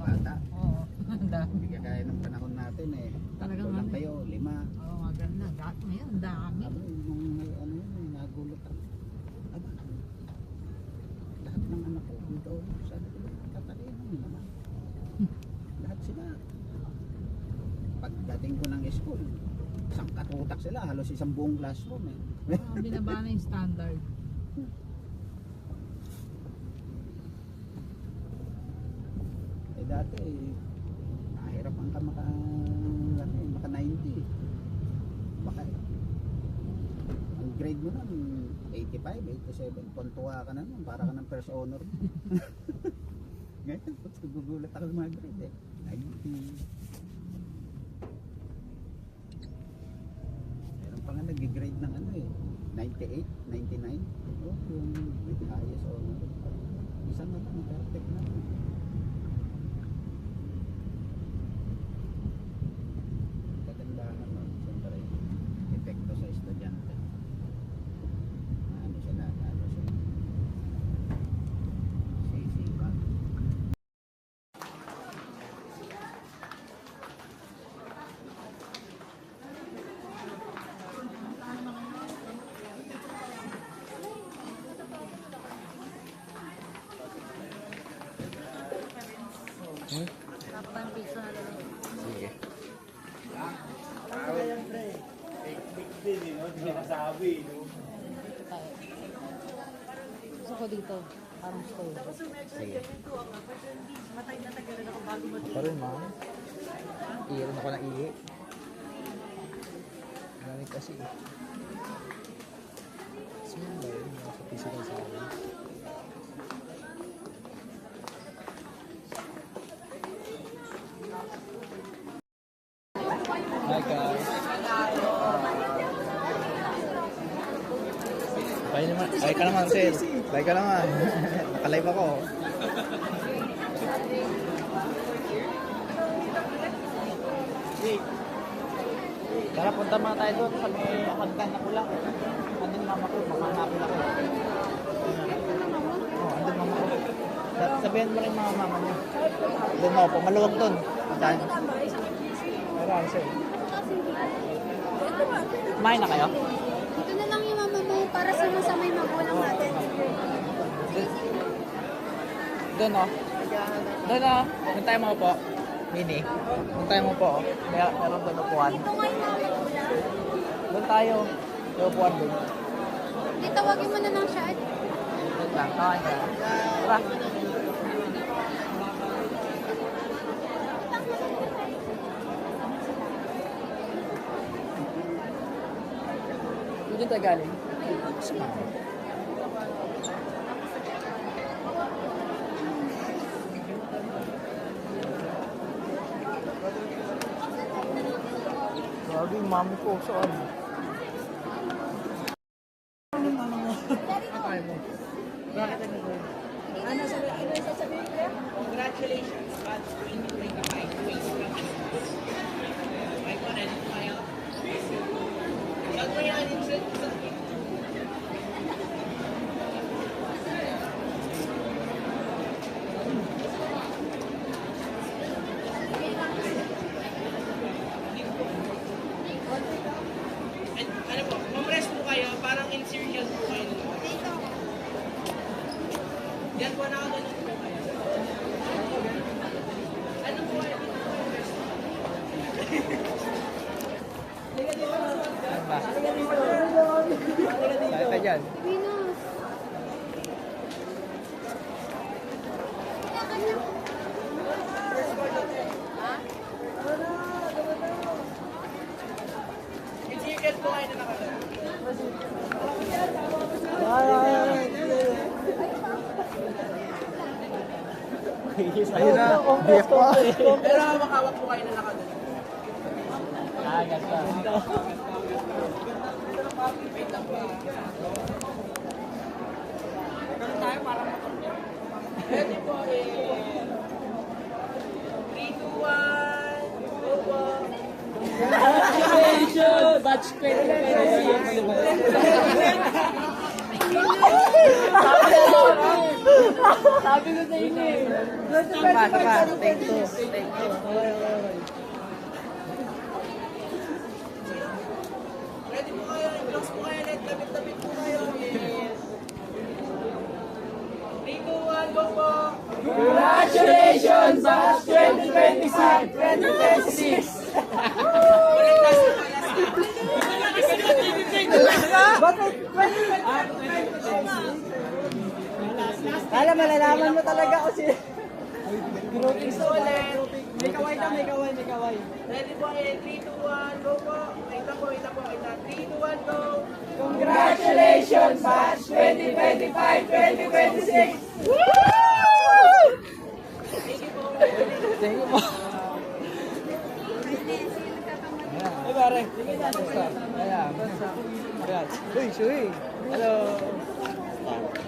bata. Oo. Ang dami. Hindi kagaya ng panahon natin eh. Talagang Kulang ano eh. kayo, 5. Oo, maganda. Ngayon, ang dami. Aba, nung ano yun, nagulat ako. Aba, lahat ng anak ko, dito, sabi ko, tatalino naman. Lahat sila. Pagdating ko ng school, isang katutak sila, halos isang buong classroom eh. Binaba na yung standard. Eh dati, nahirapan ka maka 90. Baka, ang grade mo nun, 85, 87, puntuwa ka na nun, para ka ng first honor. Ngayon, gugulat ako sa mga grade eh. 90. Meron pa nga nag-grade ng ano eh, 98, 99. Oh, yung with highest honor. Isa na lang, perfect na. Kagandahan naman, siyempre, epekto sa estudyante. Ano sila. Sisipag. Kapag piso na lang. Sige. Gusto ko dito. Parang store. Sige. Parang ma'am. Iirin ako ng ihi. Gamit kasi. Sino ba yun? Sa physical sa akin. Hi guys. Bye naman. Bye ka naman, Sel. Bye ka naman. Nakalive ako. Tara, punta muna tayo doon sa may hagdan na kulang. Andun mama ko, makahanapin ako. Oo, andun mama ko. Sabihan mo rin mga mama niya. Doon mo po, maluwag doon. Saan? Marami sa'yo. Kumain na kayo? Ito na lang yung mama mo para sa may magulang natin. Doon o. Doon o. Doon tayo mga po. Mini. Doon tayo mga po. Meron doon upuan. Ito nga yung mama mo lang. Doon tayo. Yung upuan doon. Hindi, tawagin mo na lang siya. Doon lang. Kain ka. Tara. Doon tayo galing. Sa mama. Grabe yung mami ko. Saan? Ano po, mamrest po kayo, parang in circle po kayo. Yan po, nakaganon po kayo. Ano po kayo? Saan ba? Saan ka dyan? Venus. In circle po kayo na nakaganon. Ayun na. BF ko. Pero makawak po kayo na nakaganon. Ganda. Wait lang po. Ganun tayo para matulog. Pwede po eh. 3, 2, 1. Go po. Batch 20. Sabi ko sa inyo eh. Take two. Ready po kayo, i-vlogs po kayo, net, tapit-tapit po kayo. Yes. 3, 2, 1, go po! Congratulations, Bash 2025, 2026! Kala malalaman mo talaga ako si... Gusto ulit. May kaway na, may kaway. Ready po kayo, 3, 2, 1, go po! Kita po. 3, 2, 1, go! Congratulations, Bash 2025, 2026! Thank you po. Hey, pare. Ayan. Ayan. Uy, Shui. Hello.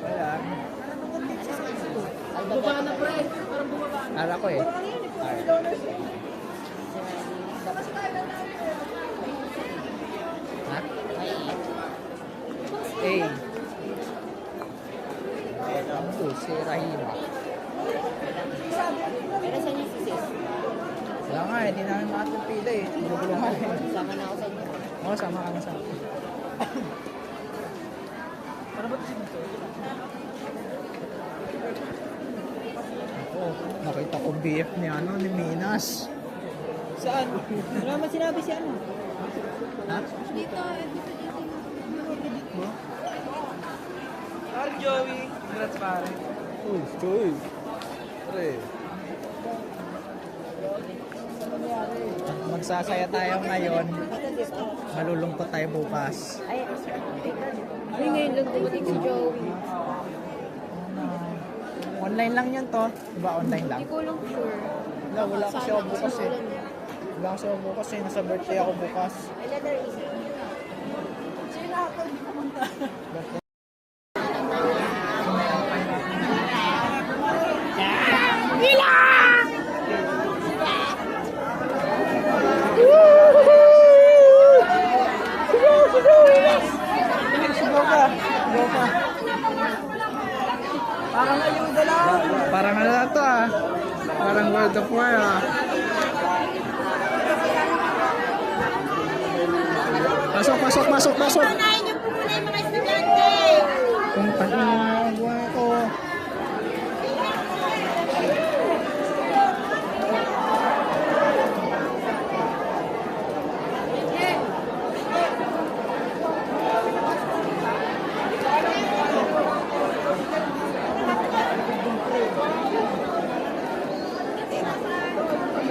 Ayan. Baba na, pre. Parang bumaba. Ara ko eh. Ha? Hey. Ito, si Rahima. Pero saan yung susis? Wala nga eh, hindi namin makatupila eh. Nagulungan eh. Sama na ako sa inyo. Oo, sama ka na sa akin. Ako, nakita ko BF ni ni Minas. Saan? Wala naman sinabi si ano. Ha? Dito. Pare Joey. Congrats, pare. Uy, Joy. Pare. Magsasaya tayo ngayon. Malulungkot tayo bukas. Ay, ngayon lang dumating si Joey. Online lang yun to. Diba online lang? Hindi ko lang sure. Wala kasi ako bukas eh. Wala kasi ako bukas eh. Nasa birthday ako bukas. Sigaw ka. Sigaw ka. Parang ayuda lang. Parang ano na to ah. Parang World of War ah. Pasok. Unahin niyo po muna yung mga estudyante. Kung pag-iwagawa ko.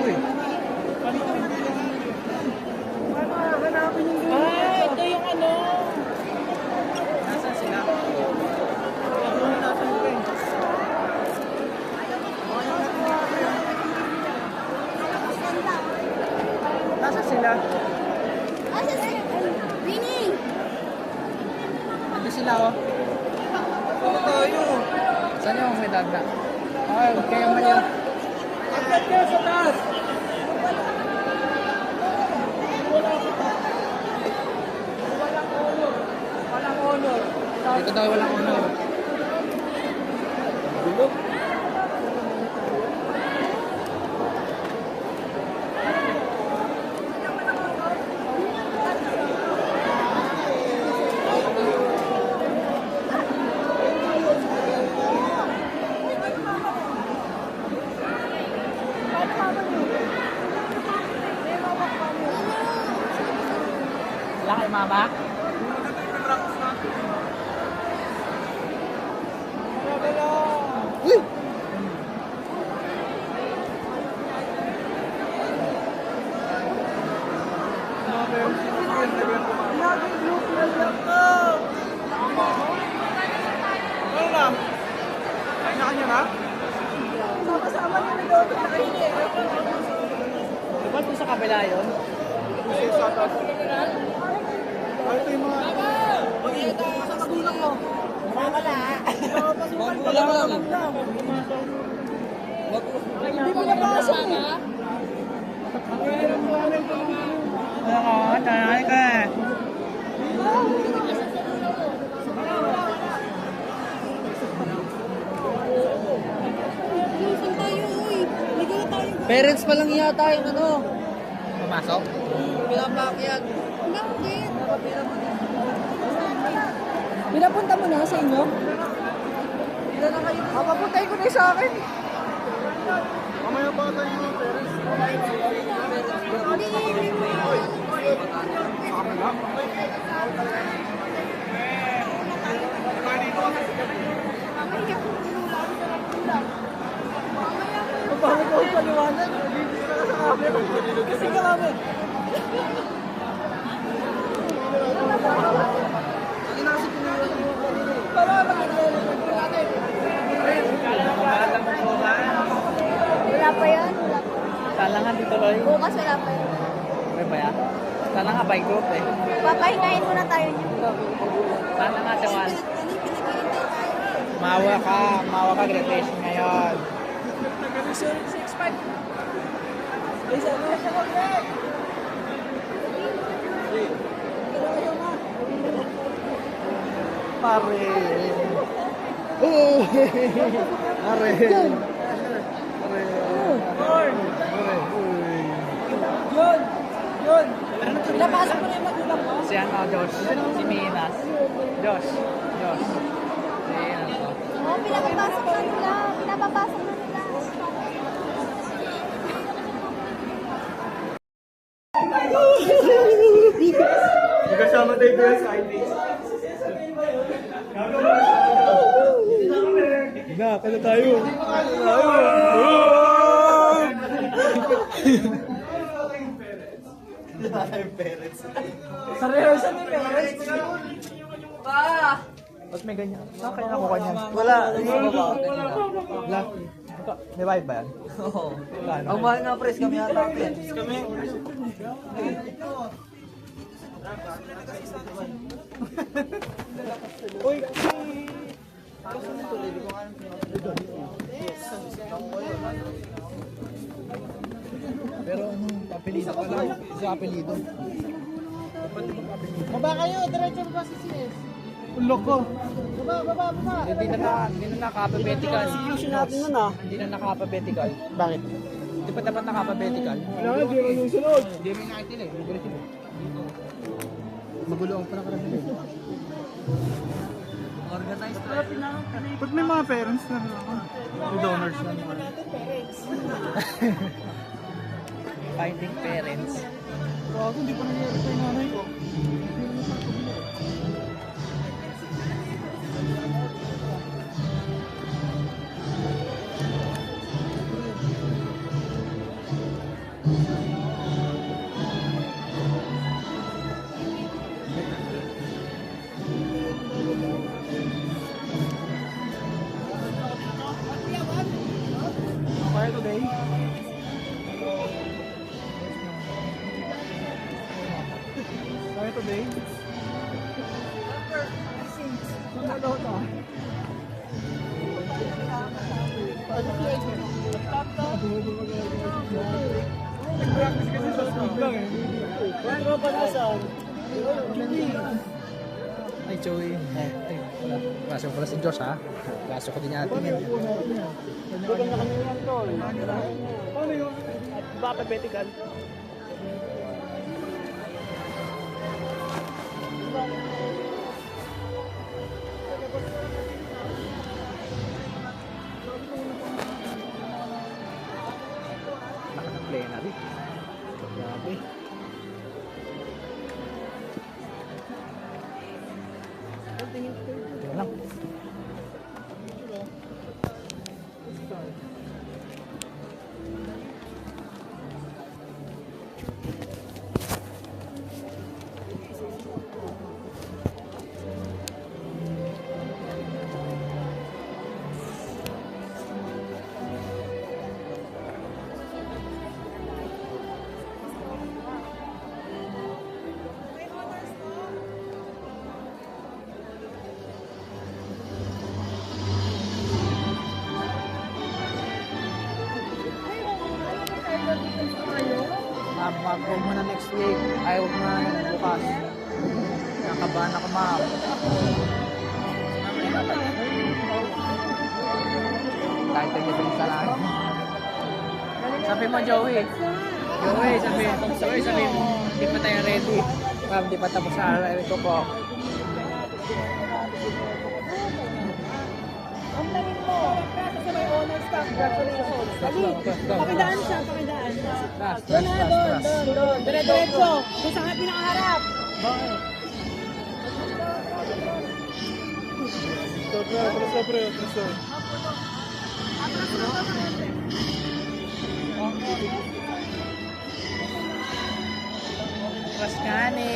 Uy. Ito yung ano. Nasaan sila? Nasaan sila? Asa si Winnie? Ito sila oh. Ano tayo? Saan yung may dagda? Ay, huwag kayong mali. Agad ka sa taas. Walang honor. Dito daw walang honor. Wala kay mama? Uy! Ano na? Kain na kanya na? Sama-sama niyo na daw ito sa kain eh. Diba ito sa kabila yun? Kasi sa taas. Ito yung mga... Sa magulang mo. Wala. Wala. Hindi mo napasok eh. Ano ka? Tanay ka. Parents pa lang yata yung ano. Pumasok? Pinapakyat. Bakit? Pinapunta mo na sa inyo? Papapuntay ko na sa akin. Mamaya pa tayo mga parents. Bakit ako paliwanag? Kasi ka mami. Para mag-record natin. Wala pa yan. Wala pa. Kala nga dito Loy. Bukas wala pa yan. May ba yan? Kala nga by group eh. Papahingahin muna tayo niyo. Kala nga tawan. Ano yung pinag-iintay tayo? Mawa ka graduation ngayon. Isa na siya mag-record. Pare. Pare. Yun! Yun! Pinapasok mo na yung magulang mo? Si ano, Josh. Si Minas. Josh. Ayan ako. Oo, pinapapasok na nila. Pinapapasok na nila. Magkasama tayo doon sa ID. Na, kaya tayo. Sa rehearsal ni parents. Ba't may ganyan? Saan kaya nakuha niyan? Wala. Wala. May bayad ba yan? Oo. Ang mahal nga pres, kami yata. Kami. Uy, pero ano, apelido pa lang. Isa apelido. Baba kayo, diretso ba si CS? Ulok ko. Baba. Hindi na naka-alphabetical. Execution natin nun ah. Hindi na naka-alphabetical. Bakit? Hindi pa dapat naka-alphabetical. Kailangan di mo yung sunod. Hindi mo nakaitin eh. Magulo sila. Magulo ang panakarami. Organized to. Ba't may mga parents na may donors na Finding parents. Bago, hindi pa nangyari sa nanay ko. Okay today? Kaya today? Ano to? Nag-practice kasi sa school lang eh. Ano pa nasaan? Ay, Joey. Ay, wala. Kaso pala si Josh ha. Kaso ko din natin yan. Paano yun? Ba alphabetical? Naka-plenary. Grabe. Ito lang. Huwag mo na next week. Ay, huwag mo na bukas. Nakabahan ako, ma'am. Kahit tayo sa lang. Sabi mo, Joey. Joey, sabi mo. Hindi pa tayo ready. Ma'am, di pa tapos sa araw ko po. Ang tarin mo. Kasi may owner staff. Congratulations. Dali. Pakidaan siya, pakidaan. Doon na, doon. Dire-diretso. Kung saan ka pinakaharap. Raskani.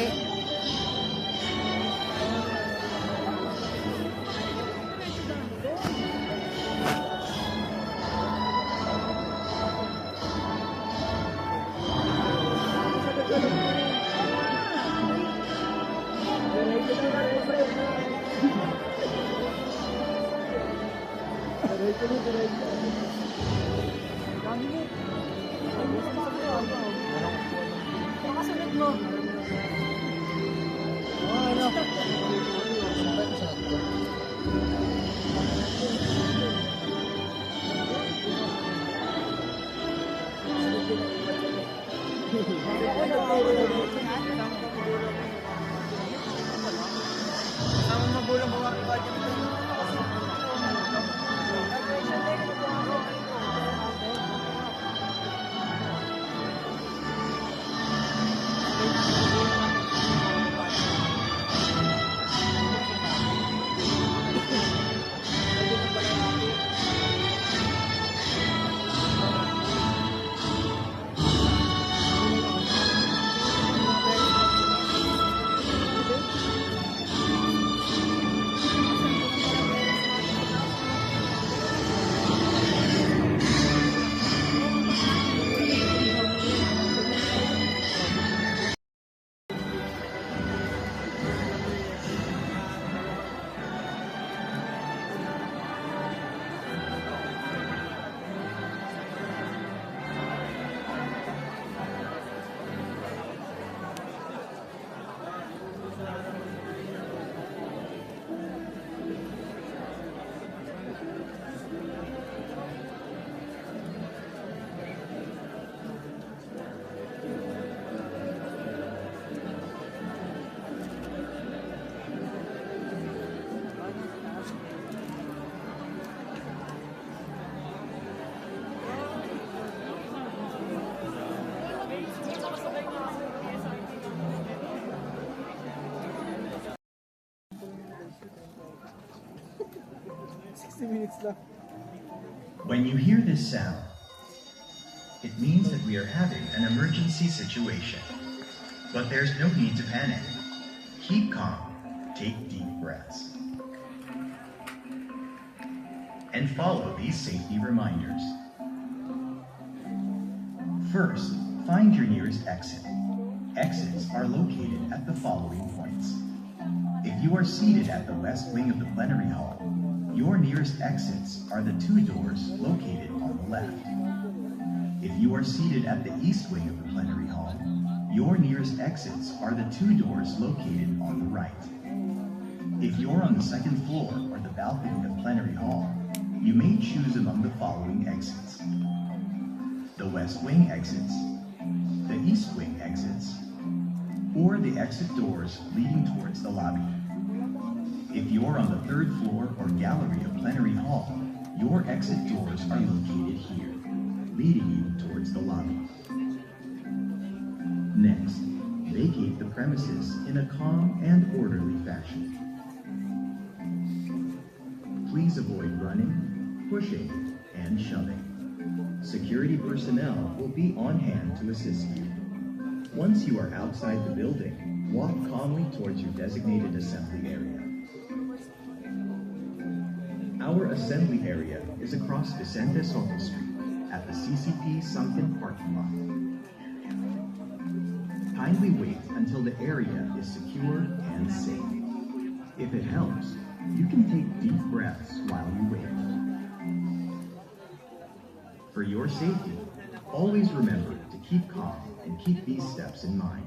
Pakasunod mo. When you hear this sound, it means that we are having an emergency situation. But there's no need to panic. Keep calm, take deep breaths, and follow these safety reminders. First, find your nearest exit. Exits are located at the following points. If you are seated at the west wing of the plenary hall, your nearest exits are the two doors located on the left. If you are seated at the east wing of the plenary hall, your nearest exits are the two doors located on the right. If you're on the second floor or the balcony of plenary hall, you may choose among the following exits: the west wing exits, the east wing exits, or the exit doors leading towards the lobby. If you're on the third floor or gallery of plenary hall, your exit doors are located here, leading you towards the lobby. Next, vacate the premises in a calm and orderly fashion. Please avoid running, pushing, and shoving. Security personnel will be on hand to assist you. Once you are outside the building, walk calmly towards your designated assembly area. Our assembly area is across Vicente Soto Street at the CCP sunken parking lot. Kindly wait until the area is secure and safe. If it helps, you can take deep breaths while you wait. For your safety, always remember to keep calm and keep these steps in mind.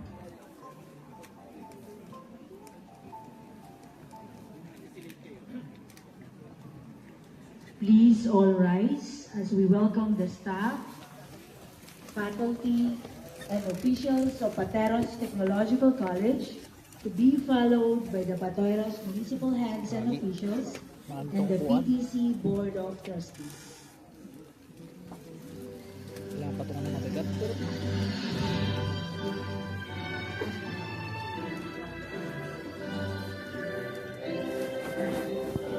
Please all rise as we welcome the staff faculty, and officials of Pateros Technological College, to be followed by the Pateros municipal heads and officials and the PTC Board of Trustees. Wala pa ito ng mabigat.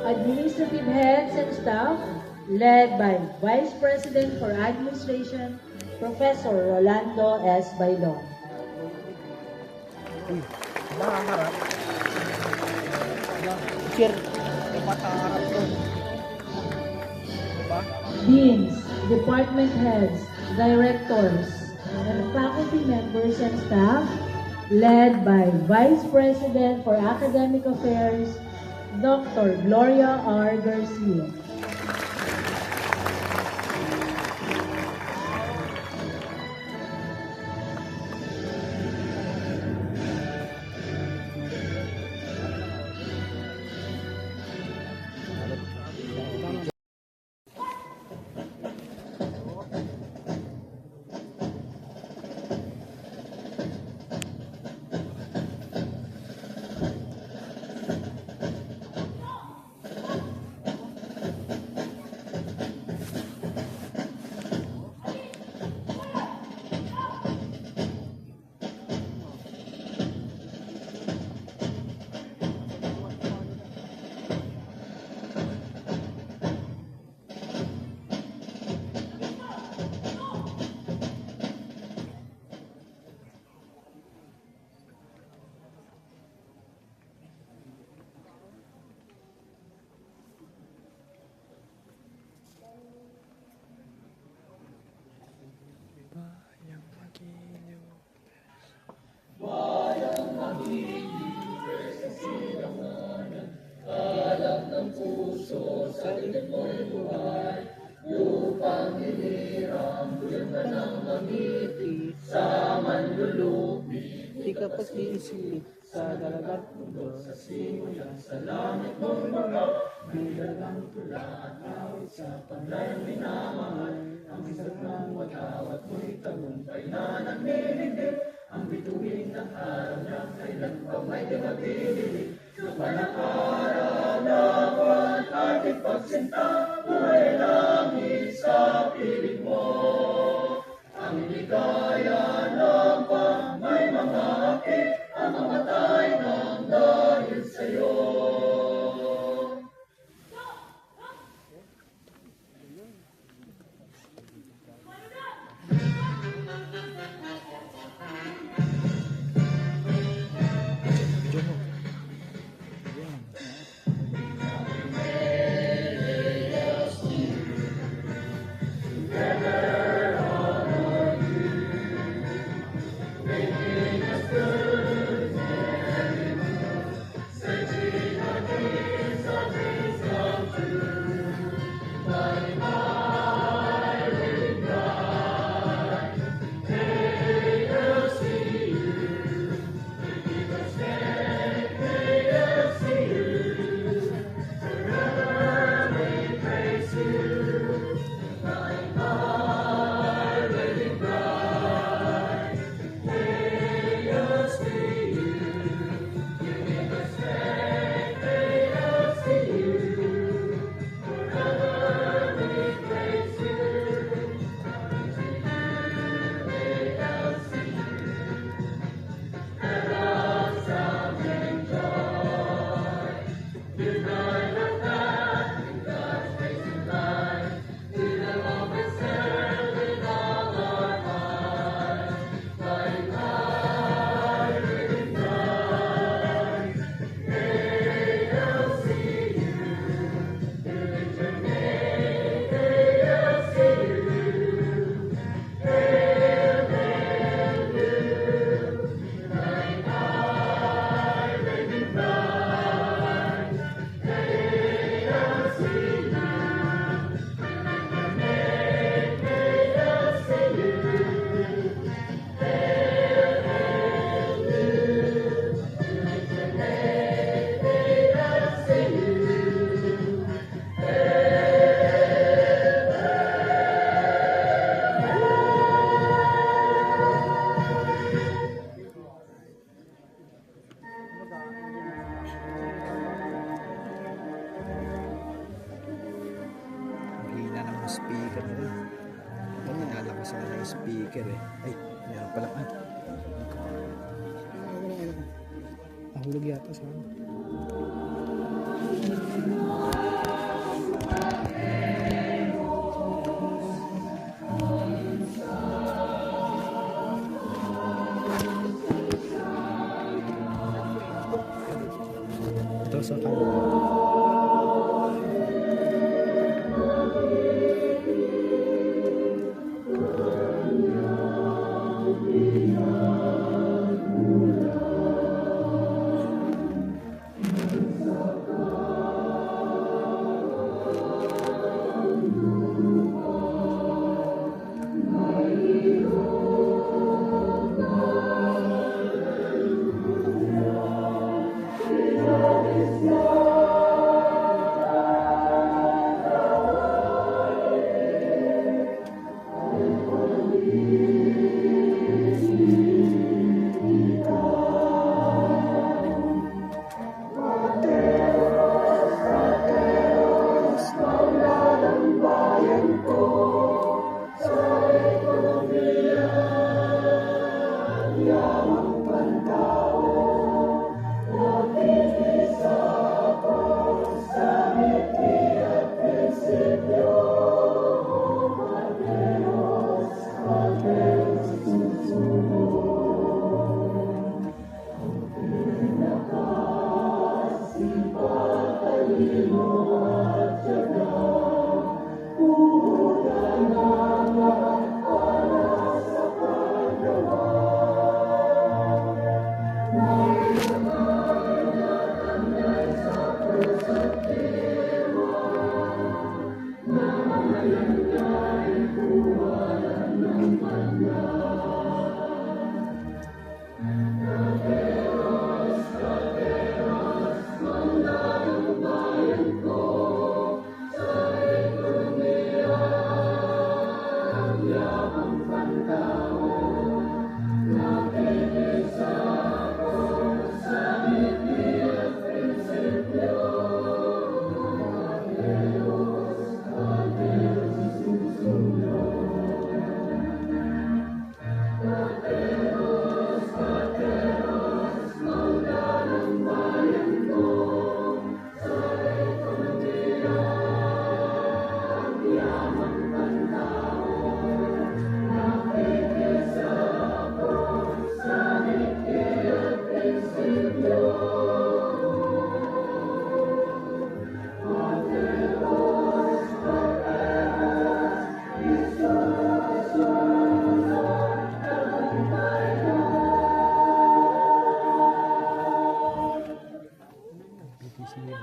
Administrative heads and staff, led by Vice President for Administration, Professor Rolando S. Bailon. Sir, dapat harap ko. Diba? Deans, department heads, directors, and faculty members and staff, led by Vice President for Academic Affairs, Dr. Gloria R. Garcia. Di ka pag-iisip sa dalagat mundo, sa simula, sa langit mong mga, bilalang tula at awit sa panay minamahal, ang isang ng watawat mo'y tagumpay na naglilibig, ang bituin ng araw na kailan pa may dimatigilid, sa panakaral na buwan ating pagsinta, buhay langit sa piling mo, ang ligaya ng may mga akit, ang mamatay ng dahil sa'yo. speaker nila. Ano, nalakas na yung speaker eh. Ay, meron pala. Ah. Wala. Nahulog yata sa ano. Ito sa kanila. PTC yun.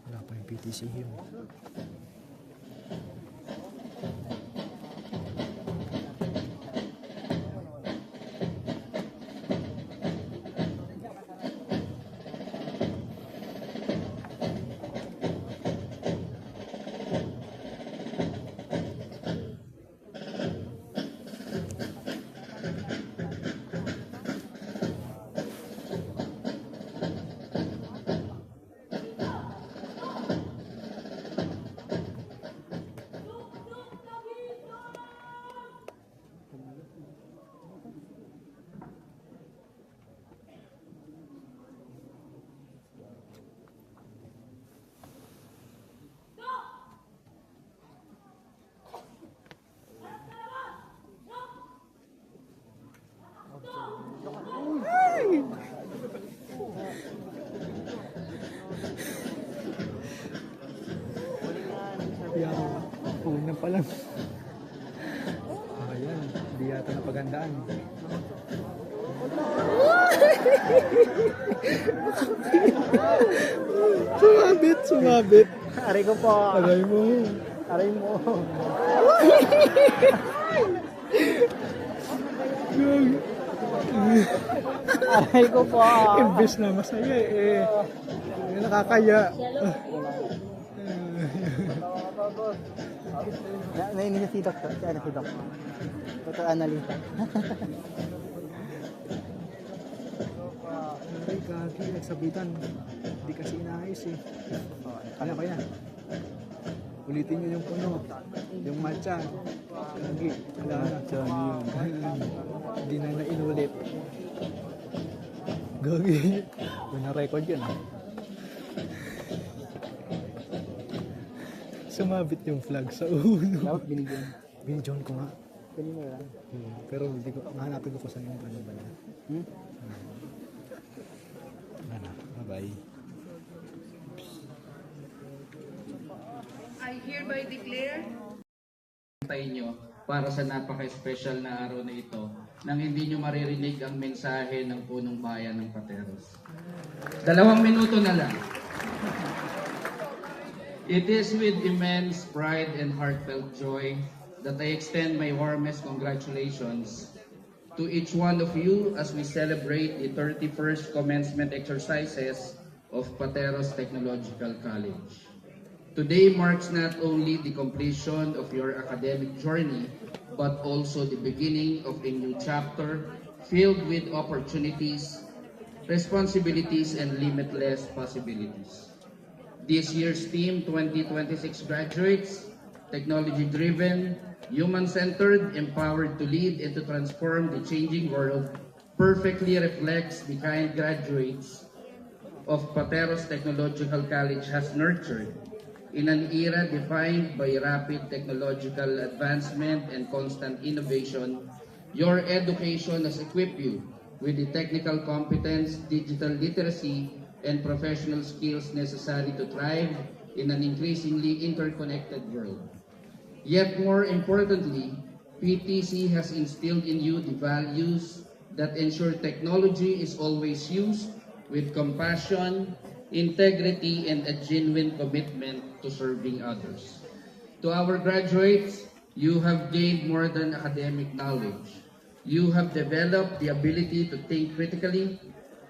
Wala pa yung PTC yun. Una pa lang. Ayan, di yata napagandaan. Sumabit. Aray ko po. Aray mo. Aray mo. Aray ko po. Imbes na masaya eh. Nakakaya. Nainis si Doktor. Si ano si Doktor? Doktor Annalisa. Ay, kaki, nagsabitan. Hindi kasi inaayos eh. Kaya. Ulitin nyo yung puno. Yung matcha. Lagi. Wala na. Hindi na inulit. Gagi. May na-record yun ah. Sumabit yung flag sa ulo. Dapat binigyan. Binigyan ko nga. Kanina lang. Pero hindi ko, hanapin ko saan yung ano ba na. Bye-bye. I hereby declare Nyo para sa napaka-special na araw na ito nang hindi nyo maririnig ang mensahe ng punong bayan ng Pateros. 2 minuto na lang. It is with immense pride and heartfelt joy that I extend my warmest congratulations to each one of you as we celebrate the 31st commencement exercises of Pateros Technological College. Today marks not only the completion of your academic journey, but also the beginning of a new chapter filled with opportunities, responsibilities, and limitless possibilities. This year's theme, 2026 graduates, technology-driven, human-centered, empowered to lead and to transform the changing world, perfectly reflects the kind graduates of Pateros Technological College has nurtured in an era defined by rapid technological advancement and constant innovation. Your education has equipped you with the technical competence, digital literacy, and professional skills necessary to thrive in an increasingly interconnected world. Yet more importantly, PTC has instilled in you the values that ensure technology is always used with compassion, integrity, and a genuine commitment to serving others. To our graduates, you have gained more than academic knowledge. You have developed the ability to think critically,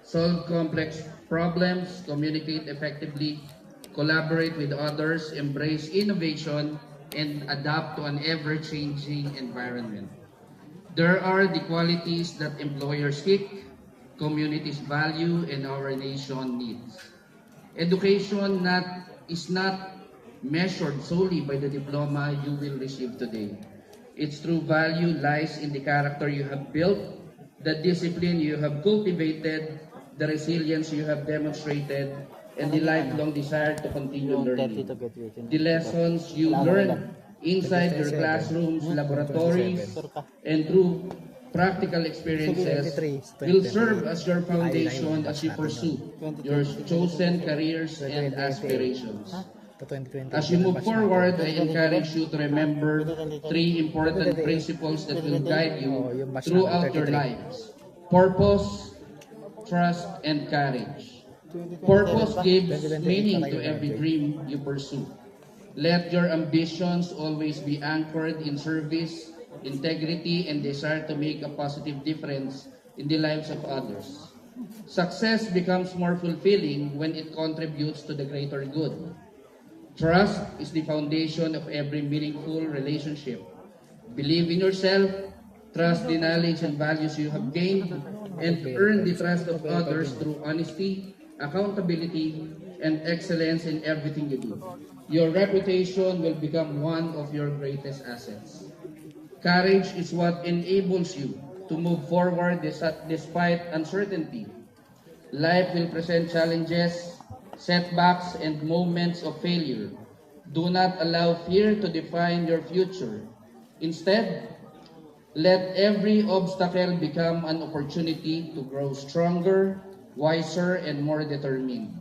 solve complex problems, communicate effectively, collaborate with others, embrace innovation, and adapt to an ever-changing environment. There are the qualities that employers seek, communities value, and our nation needs. Education is not measured solely by the diploma you will receive today. Its true value lies in the character you have built, the discipline you have cultivated, the resilience you have demonstrated, and the lifelong desire to continue learning. The lessons you learn inside your classrooms, laboratories, and through practical experiences will serve as your foundation as you pursue your chosen careers and aspirations. As you move forward, I encourage you to remember 3 important principles that will guide you throughout your lives: purpose, trust, and courage. Purpose gives meaning to every dream you pursue. Let your ambitions always be anchored in service, integrity, and desire to make a positive difference in the lives of others. Success becomes more fulfilling when it contributes to the greater good. Trust is the foundation of every meaningful relationship. Believe in yourself, trust the knowledge and values you have gained, and earn the trust of others through honesty, accountability, and excellence in everything you do. Your reputation will become one of your greatest assets. Courage is what enables you to move forward despite uncertainty. Life will present challenges, setbacks, and moments of failure. Do not allow fear to define your future. Instead, let every obstacle become an opportunity to grow stronger, wiser, and more determined.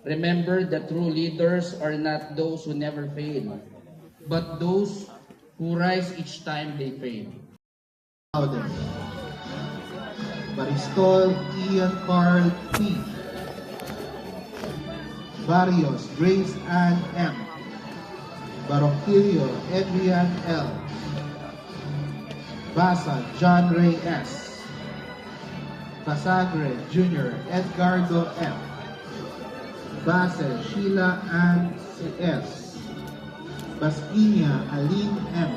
Remember that true leaders are not those who never fail, but those who rise each time they fail. Baristol Ian Carl P. Barrios Grace Ann M. Baronquillo Adrian L. Basa John Ray S. Casagre Jr. Edgardo F. Basel Sheila Ann S. Basquinia Aline M.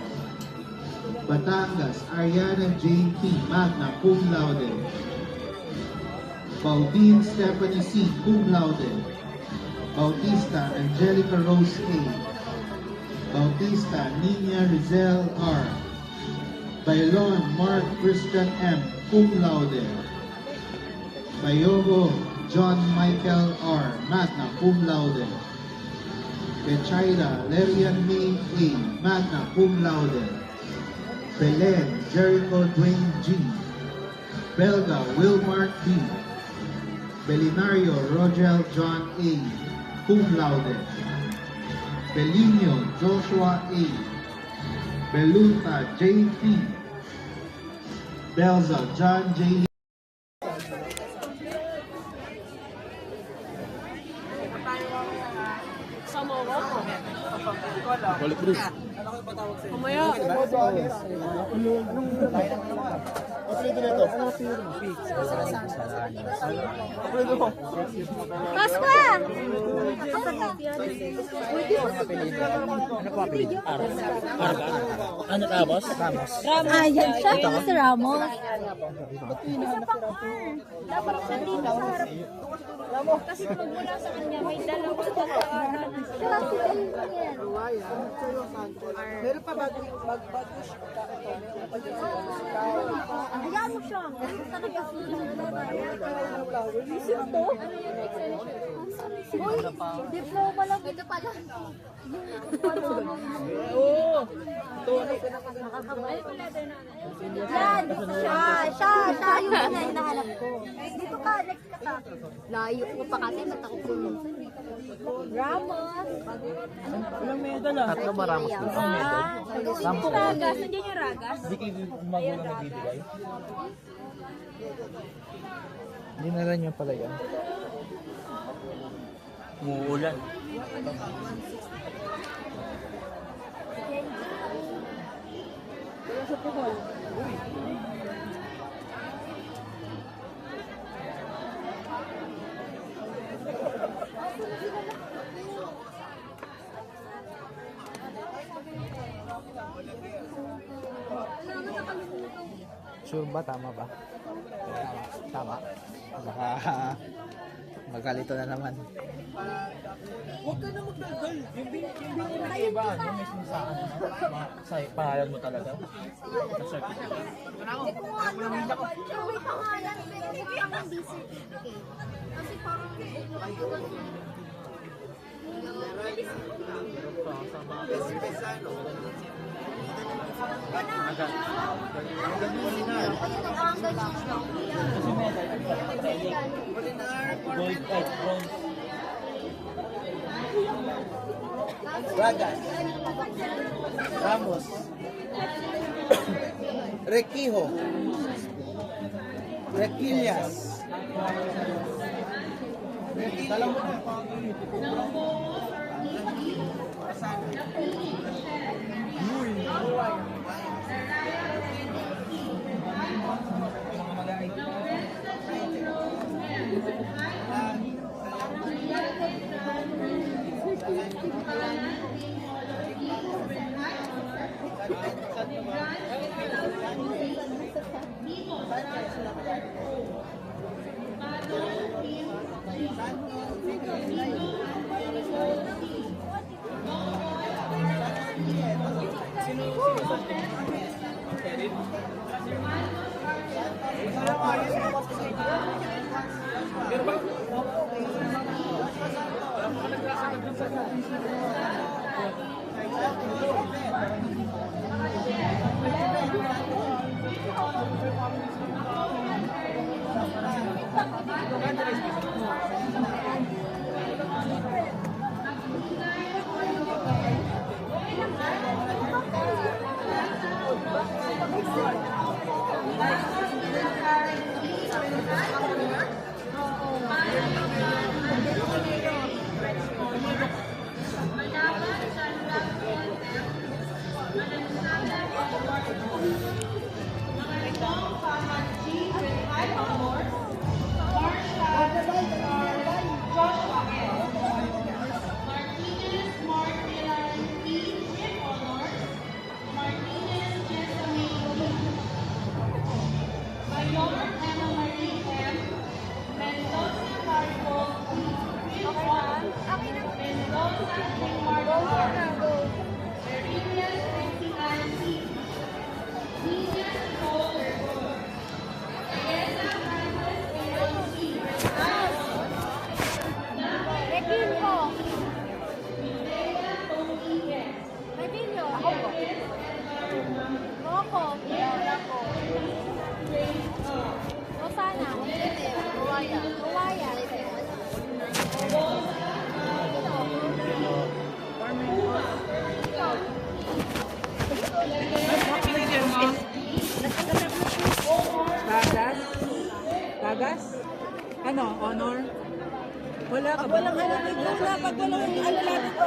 Batangas Ariana Jane P. Magna cum laude. Baudin Stephanie C. cum laude. Bautista Angelica Rose A. Bautista Nina Rizel R. Bailon Mark Christian M. Cum laude. Bayogo John Michael R. Magna Cum laude. Pechaida Lerian May A. Magna Cum laude. Belen Jericho Dwayne G. Belga Wilmark B. Belinario Rogel John A. Cum laude. Belinio Joshua A. Beluta J.P. Belza John J. Pasqua! Ano ka, boss? Ramos. Ayan siya, si Ramos. Dapat siya dito sa harap. Kasi magmula sa kanya, may dalawa Meron pa bago Hayaan mo siya. Isip to? Uy, diploma lang. Ito pala. Oo. Yan, siya yung hinahanap ko. Dito ka, next ka sa akin. Layo ko pa kasi matakot ko minsan. Ramos. Ilang medal ah? Tatlo ba Ramos dito? Ramos. Ragas, nandiyan yung Ragas. Hindi kayo magulang nagbibigay? Hindi na lang yung pala yan. Umuulan. Sure ba? Tama ba? Tama. Baka magkalito na naman. Huwag ka na magdaldal. Yung binili na Iba, ano, may sinasakan sa pangalan mo talaga? Wait, pangalan. Hindi ako hindi certificate. Kasi parang Gold, bronze. Ragas. Ramos. Requijo. Requillas.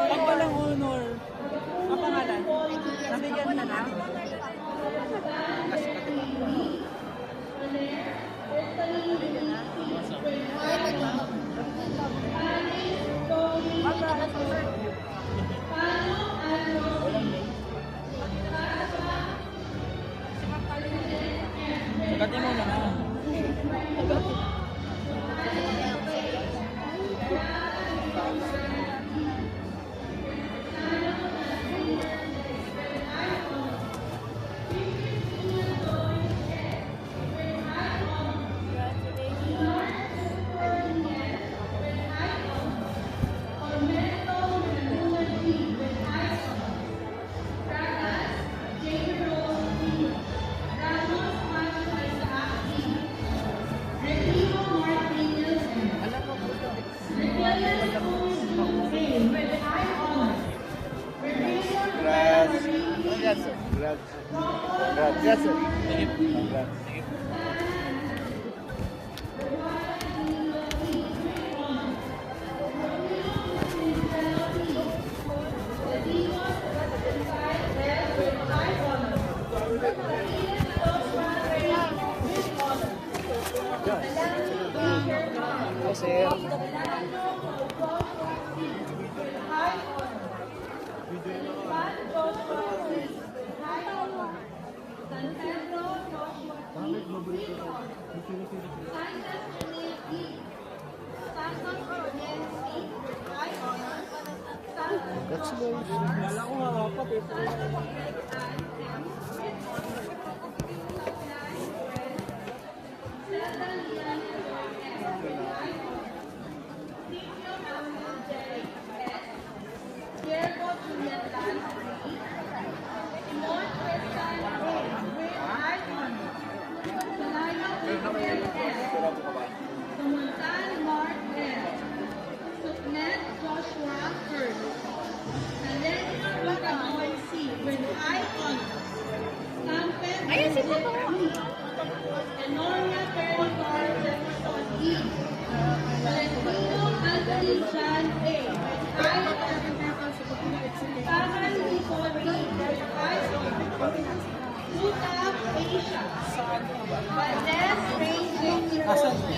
Pag walang honor. Ang pangalan? Nabigyan na na? Sagatin mo na.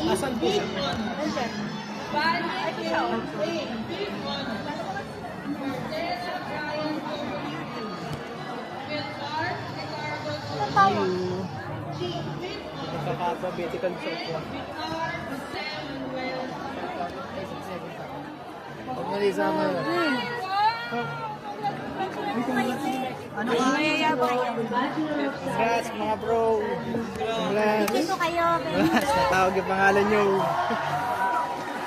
Asan po siya? Nagkaka-alphabetical sa upuan. Huwag mali sa mga. Ano ka? Congrats mga bro. Congrats. Dito kayo. Congrats. Natawag yung pangalan nyo.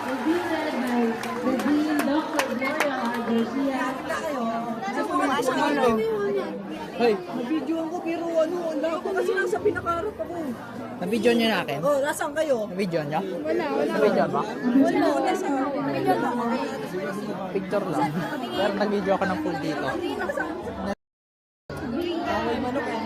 Will be led by the Dean, Dr. Gloria R. Garcia. Hoy, Nabidyoan ko pero ano, wala ako kasi nasa pinakaharap ako. nabidyo nyo na akin? Oh, nasaan kayo? Nabidyo nyo? Wala. Nabidyo ba? Wala, wala sa Picture lang. Pero nag-video ako ng full dito. May manok eh.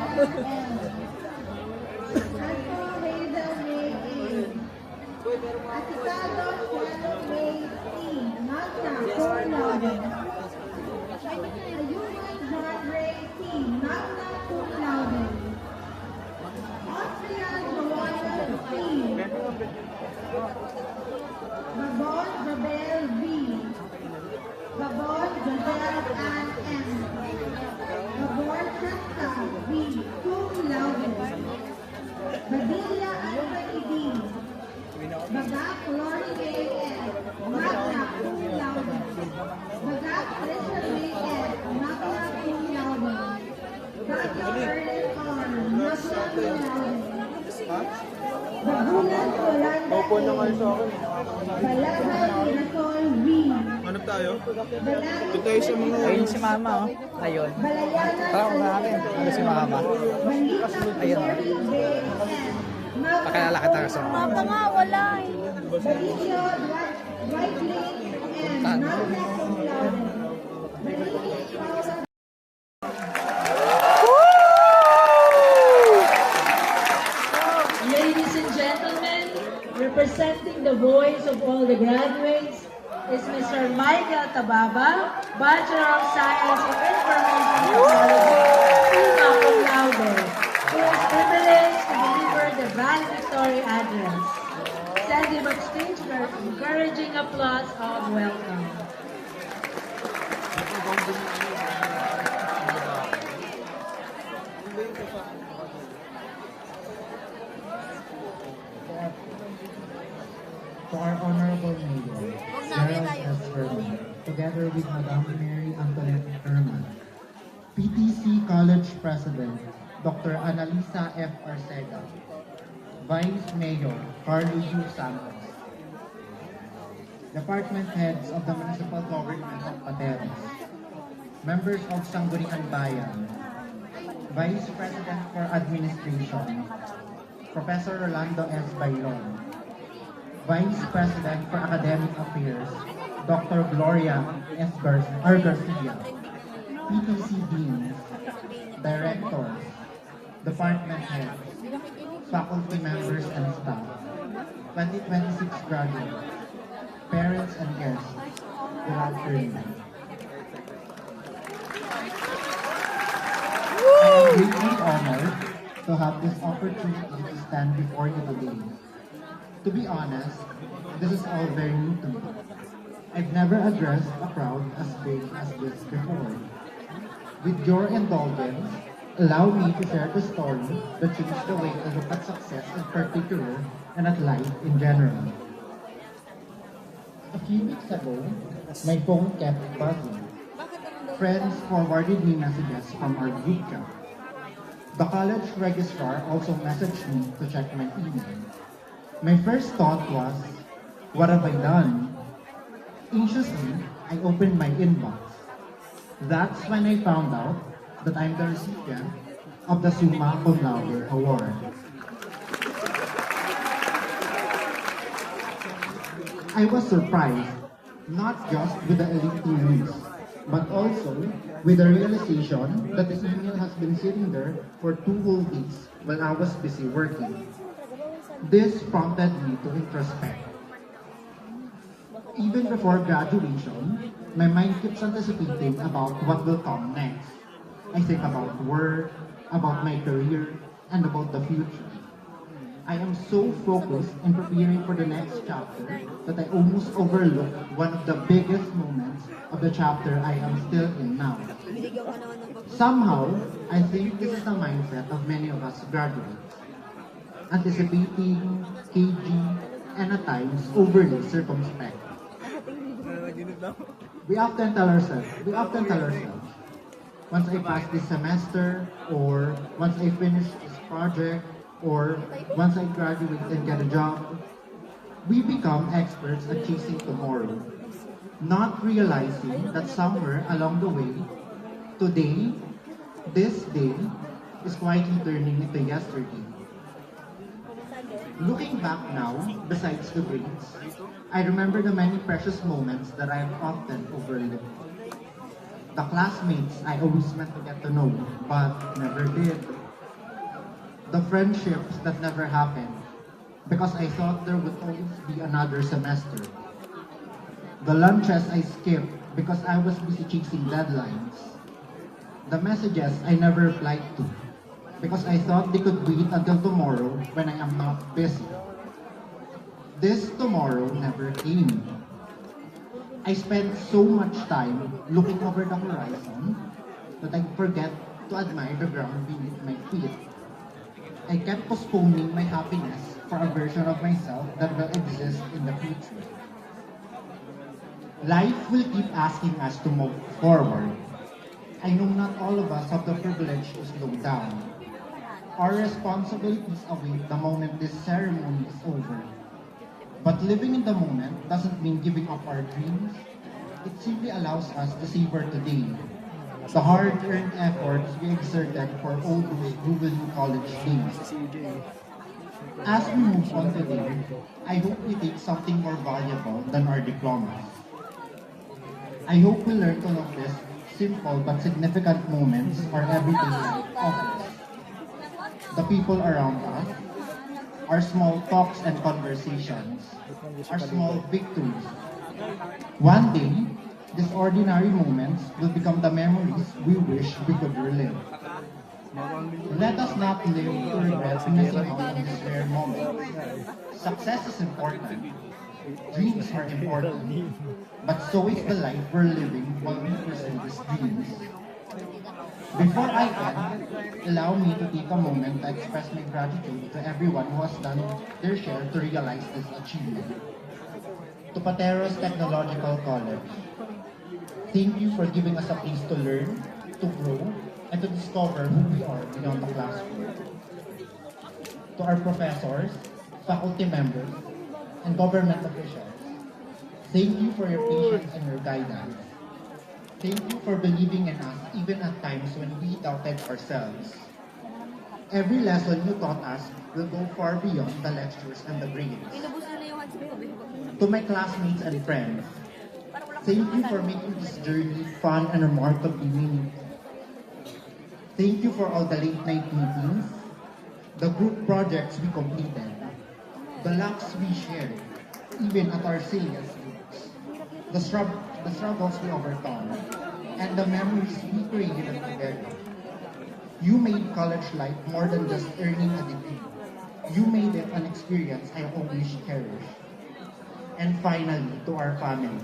Babon Babel V. Babon Babel Ann M. Babon Santa V. Cum laude. Badilla Anthony D. Bagak Lori A. S. Magna cum laude. Bagak Rachel A. S. Magna cum laude. Dr. Ernest R. Magna cum laude. Bagulan Rolanda Opo na kayo sa akin. Balaban Mirasol V. Hanap tayo? Balaban Ito tayo sa mga... Ayun si mama, oh. Ayun. Balayana Parang ko natin. Ano si mama? Ayun, oh. Pakilala kita kasi. Papa nga, wala eh. Balicio White Lake and Magna Cum Laude. Ladies and gentlemen, representing the voice of all the graduates is Mr. Dr. Michael Tababa, Bachelor of Science of Information Technology, summa cum laude, who is privileged to deliver the valedictory address. Send him upstage for encouraging applause of welcome. To our Honorable Mayor, Gerald S. Herman, together with Madam Mary Antoinette Herman, PTC College President, Dr. Annalisa F. Arcega, Vice Mayor Carlo U. Santos, Department Heads of the Municipal Government of Pateros, members of Sangguniang Bayan, Vice President for Administration, Professor Rolando S. Bailon, Vice President for Academic Affairs, Dr. Gloria S. Garcia, PTC Deans, Directors, Department Heads, Faculty Members and Staff, 2026 graduates, parents and guests, good afternoon. I am greatly honored to have this opportunity to stand before you today. To be honest, this is all very new to me. I've never addressed a crowd as big as this before. With your indulgence, allow me to share the story that changed the way I look at success in particular and at life in general. A few weeks ago, my phone kept buzzing. Friends forwarded me messages from our group chat. The college registrar also messaged me to check my email. My first thought was, what have I done? Anxiously, I opened my inbox. That's when I found out that I'm the recipient of the Summa Cum Laude Award. I was surprised, not just with the elite news, but also with the realization that the email has been sitting there for 2 whole days while I was busy working. This prompted me to introspect. Even before graduation, my mind keeps anticipating about what will come next. I think about work, about my career, and about the future. I am so focused in preparing for the next chapter that I almost overlook one of the biggest moments of the chapter I am still in now. Somehow, I think this is the mindset of many of us graduates. Anticipating, cagey, and at times overly circumspect. We often tell ourselves, once I pass this semester, or once I finish this project, or once I graduate and get a job, we become experts at chasing tomorrow, not realizing that somewhere along the way, today, this day, is quietly turning into yesterday. Looking back now, besides the grades, I remember the many precious moments that I have often overlooked. The classmates I always meant to get to know, but never did. The friendships that never happened, because I thought there would always be another semester. The lunches I skipped because I was busy chasing deadlines. The messages I never replied to, because I thought they could wait until tomorrow when I am not busy. This tomorrow never came. I spent so much time looking over the horizon that I forget to admire the ground beneath my feet. I kept postponing my happiness for a version of myself that will exist in the future. Life will keep asking us to move forward. I know not all of us have the privilege to slow down. Our responsibilities await the moment this ceremony is over. But living in the moment doesn't mean giving up our dreams. It simply allows us to savor today, the hard-earned efforts we exerted for all those grueling college days. As we move on today, I hope we take something more valuable than our diplomas. I hope we learn to notice simple but significant moments our everyday life offers. The people around us, our small talks and conversations, our small victories, One day, these ordinary moments will become the memories we wish we could relive. Let us not live to regret missing out on this rare moment. Success is important. Dreams are important. But so is the life we're living while we pursue these dreams. Before I end, allow me to take a moment to express my gratitude to everyone who has done their share to realize this achievement. To Pateros Technological College, thank you for giving us a place to learn, to grow, and to discover who we are beyond the classroom. To our professors, faculty members, and government officials, thank you for your patience and your guidance. Thank you for believing in us even at times when we doubted ourselves. Every lesson you taught us will go far beyond the lectures and the grades. To my classmates and friends, thank you for making this journey fun and remarkably meaningful. Thank you for all the late night meetings, the group projects we completed, the laughs we shared, even at our silliest jokes, the struggles we overcome, and the memories we created together. You made college life more than just earning a degree. You made it an experience I always cherish. And finally, to our families,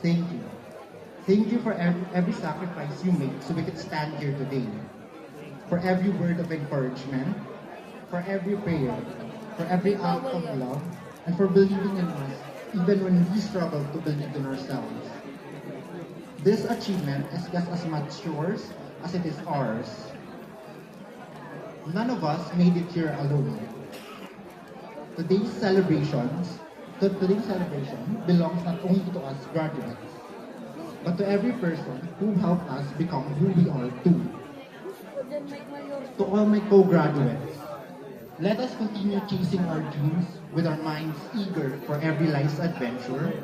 thank you. Thank you for every sacrifice you made so we could stand here today. For every word of encouragement, for every prayer, for every act of love, and for believing in us even when we struggle to believe in ourselves. This achievement is just as much yours as it is ours. None of us made it here alone. Today's celebration belongs not only to us graduates, but to every person who helped us become who we are too. To all my co-graduates, let us continue chasing our dreams with our minds eager for every life's adventure,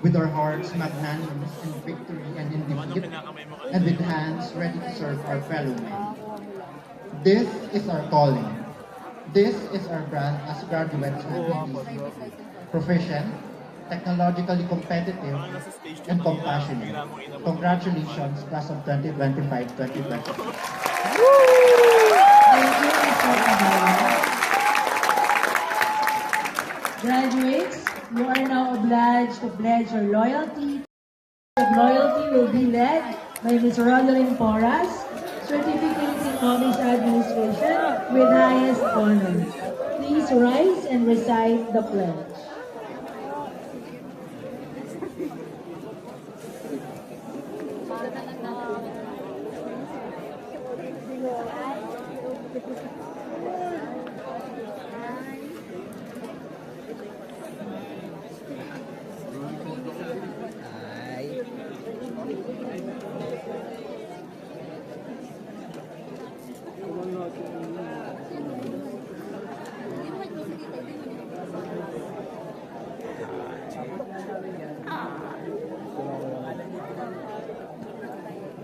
with our hearts magnanimous in victory and in defeat, and with hands ready to serve our fellow men. This is our calling. This is our brand as graduates of PTC. Proficient, technologically competitive, and compassionate. Congratulations, class of 2025-2026. Thank you, Mr. Caballa. Graduates, you are now obliged to pledge your loyalty. The loyalty will be led by Ms. Rodeline Porras, Certificate in College Administration with highest honor. Please rise and recite the pledge.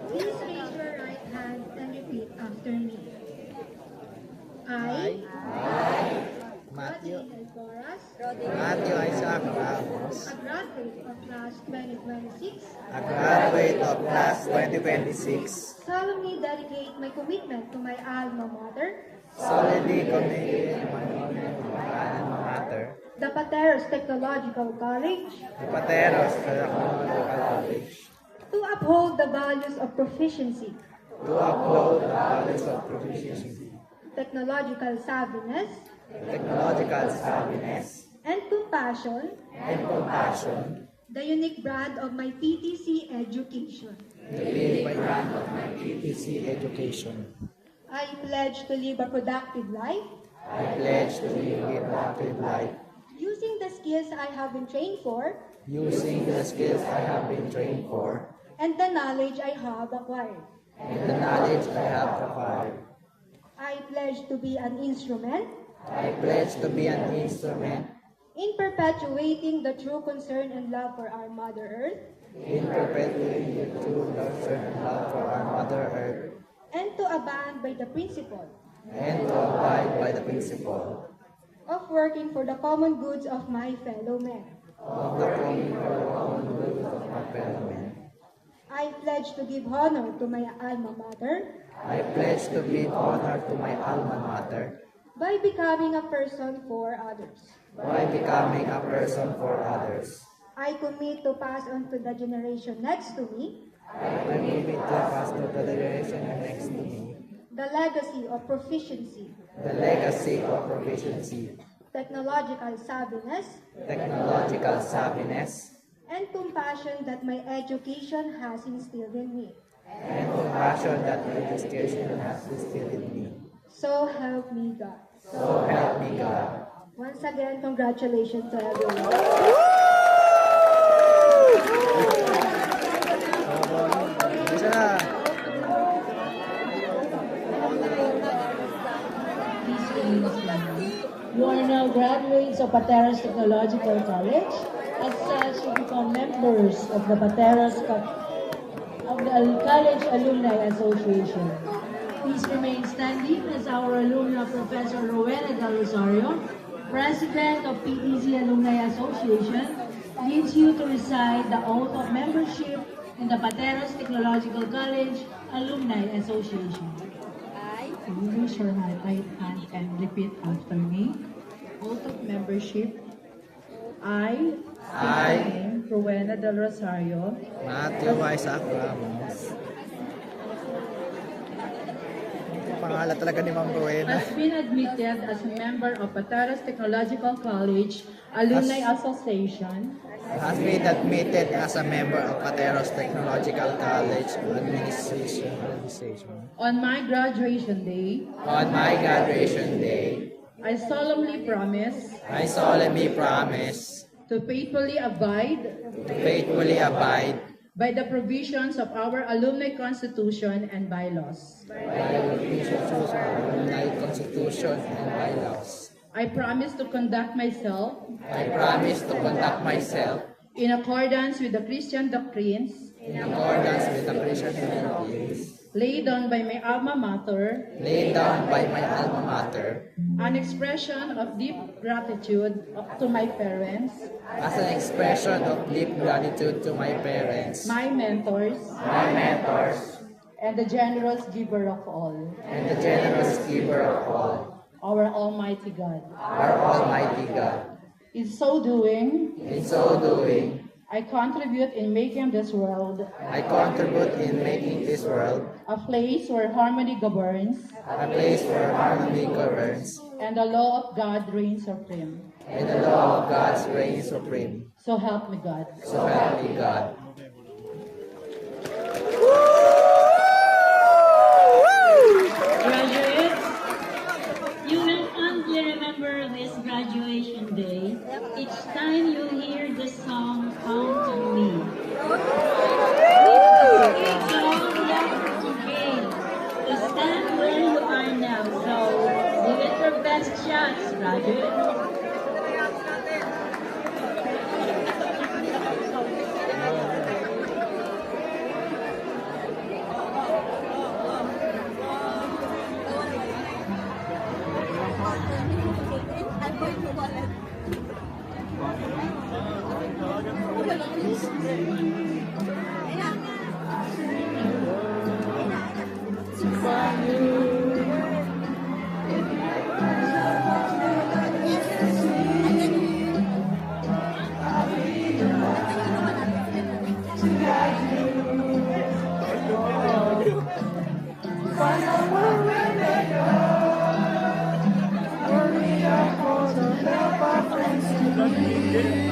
Please raise your right hand and repeat after me. I, Matthew Matthew Isaac Ramos, a graduate of class 2026, a graduate of class 2026, solemnly dedicate my commitment to my alma mater, solidly committed to my alma mater, the Pateros Technological College, the Pateros Technological College, to uphold the values of proficiency, to uphold the values of proficiency, technological savviness, technological savviness, and compassion, the unique brand of my PTC education. the unique brand of my PTC education. I pledge to live a productive life I pledge to live a productive life, using the skills I have been trained for using the skills I have been trained for, and the knowledge I have acquired. and the knowledge I have acquired. I pledge to be an instrument I pledge to be an instrument in perpetuating the true concern and love for our Mother Earth, in perpetuating the true concern and love for our Mother Earth, and to abide by the principle and to abide by the principle of working for the common goods of my fellow men. of the coming of my fellow men. I pledge to give honor to my alma mater I pledge to give honor to my alma mater by becoming a person for others. by becoming a person for others. I commit to pass on to the generation next to me I commit to pass to the generation next to me the legacy of proficiency, the legacy of proficiency, technological savviness, technological savviness, and compassion that my education has instilled in me. and compassion that my education has instilled in me. So help me God. So help me God. Once again, congratulations to everyone. Isa na. You are now graduates of Pateros Technological College. As such, you become members of the College Alumni Association. Please remain standing as our alumna Professor Rowena Del Rosario, President of PTC Alumni Association, leads you to recite the oath of membership in the Pateros Technological College Alumni Association. You raise your right hand and repeat after me. Oath of membership. I, Rowena Del Rosario, Matthew Isaac Ramos. Pangalan talaga ni Ma'am Rowena. has been admitted as a member of Pateros Technological College Alumni Association Has been admitted as a member of Pateros Technological College Administration. on my graduation day. On my graduation day, I solemnly promise I solemnly promise to faithfully abide to faithfully abide by the provisions of our alumni constitution and bylaws. by the provisions of our alumni constitution and bylaws. I promise to conduct myself I promise to conduct myself in accordance with the Christian doctrines in accordance with the Christian doctrines laid down by my alma mater, laid down by my alma mater, an expression of deep gratitude to my parents, as an expression of deep gratitude to my parents, my mentors, and the generous giver of all, and the generous giver of all, our Almighty God. our Almighty God. In so doing, In so doing, I contribute in making this world I contribute in making this world a place where harmony governs a place where harmony governs and the law of God reigns supreme. and the law of God's reign supreme. So help me God. So help me God. Graduates, you will fondly remember this graduation day each time you hear the song Count on Me. It's all left to gain to stand where you are now, so give it your best shots, graduates.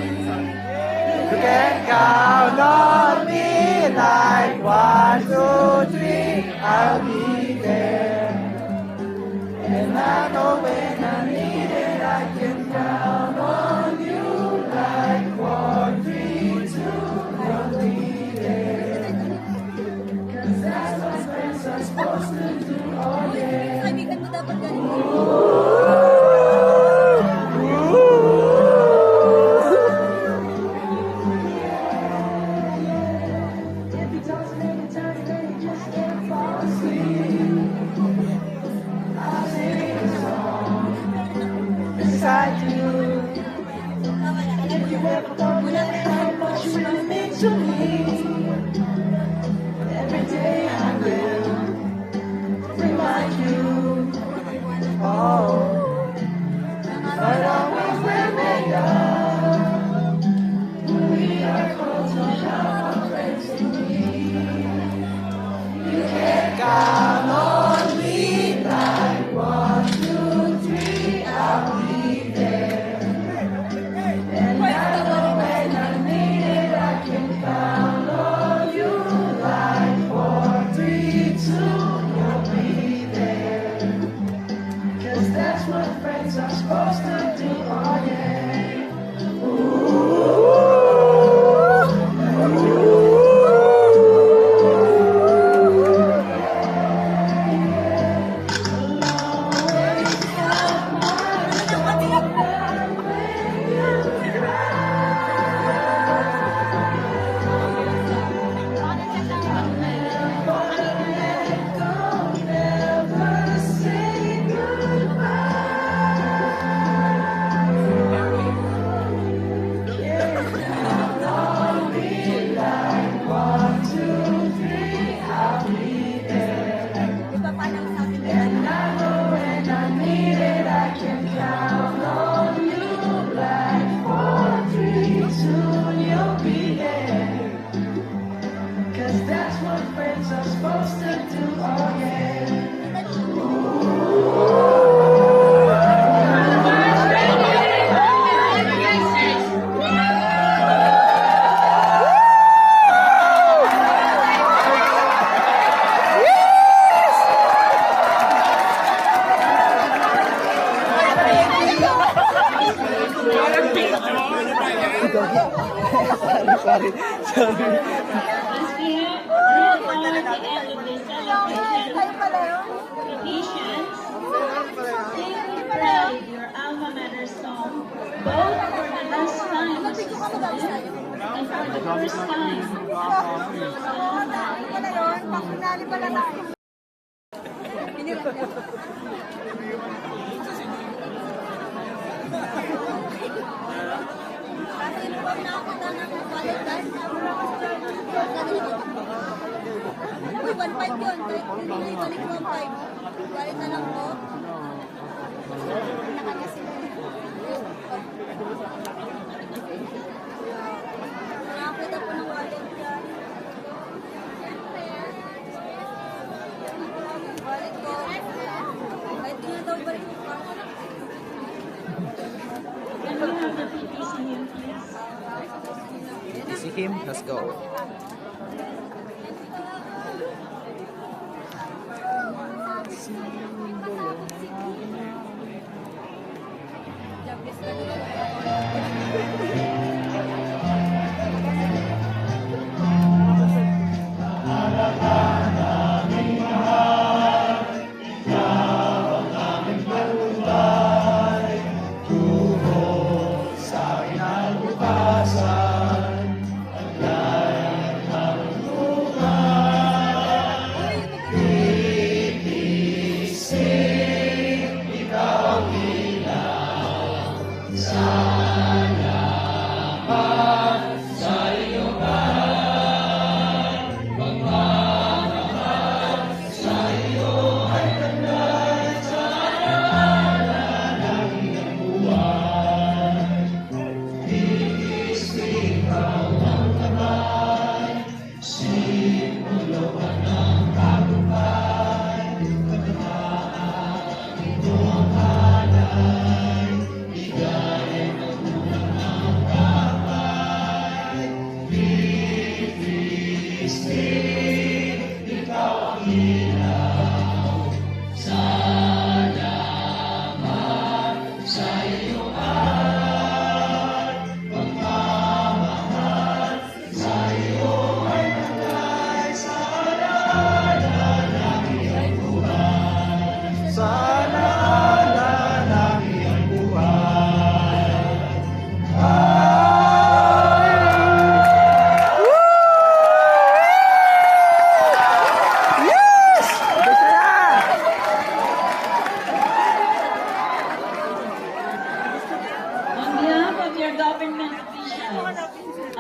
You can count on me like 1, 2, 3, I'll be there. And I know when I need it, I can count on you like 1, 3, 2, I'll be there. 'Cause that's what friends are supposed to do, oh yeah. Kaibigan mo dapat ganun. I sing a song. closer to again. As we have reached the end of this celebration, traditions, sing with pride your alma mater song, both for the last time as a student and for the first time as alumni. Uy, 1.5 yun. Balik mo 5. Balik na lang po. Nakanya sila. Nakakita po ng wallet yan. Balik ko. Kahit di na daw balik ko. Can we have the PTC here, please? See him? Let's go.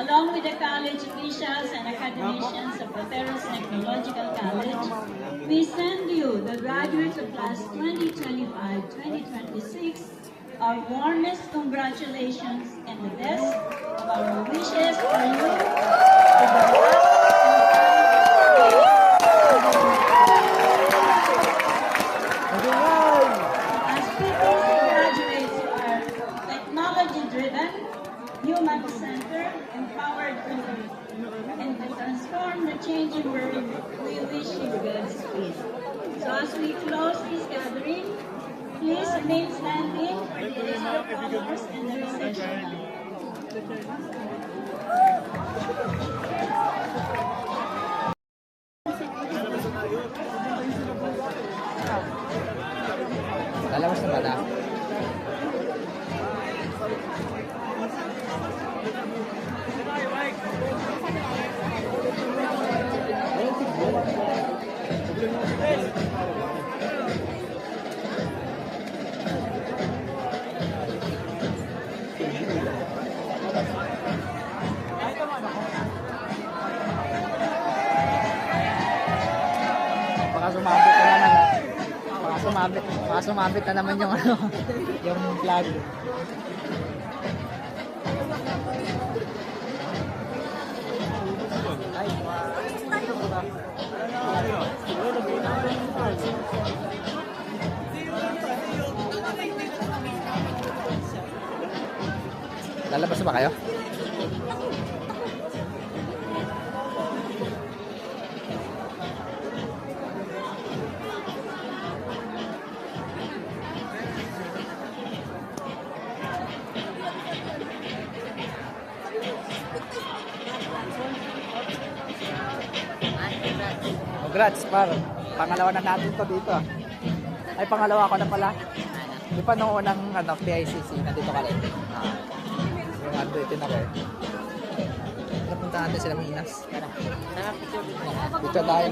Along with the college officials and academicians of Pateros Technological College, we send you, the graduates of class 2025-2026, our warmest congratulations and the best of our wishes for you. As PTC graduates who are technology-driven, human-centered, empowered people, and to transform the changing world, we wish you Godspeed. So as we close this gathering, please remain standing for the Issue of Honors and the reception. Lalabas na ba na? Baka sumabit na naman yung ano, yung flag. Ay, Lalabas na ba kayo? Congrats, par. Pangalawa na natin to dito. Ay, pangalawa ko na pala. Di pa nung unang PICC, nandito ka rin. Yung andito na rin. Napunta natin sila Minas. Dito tayo.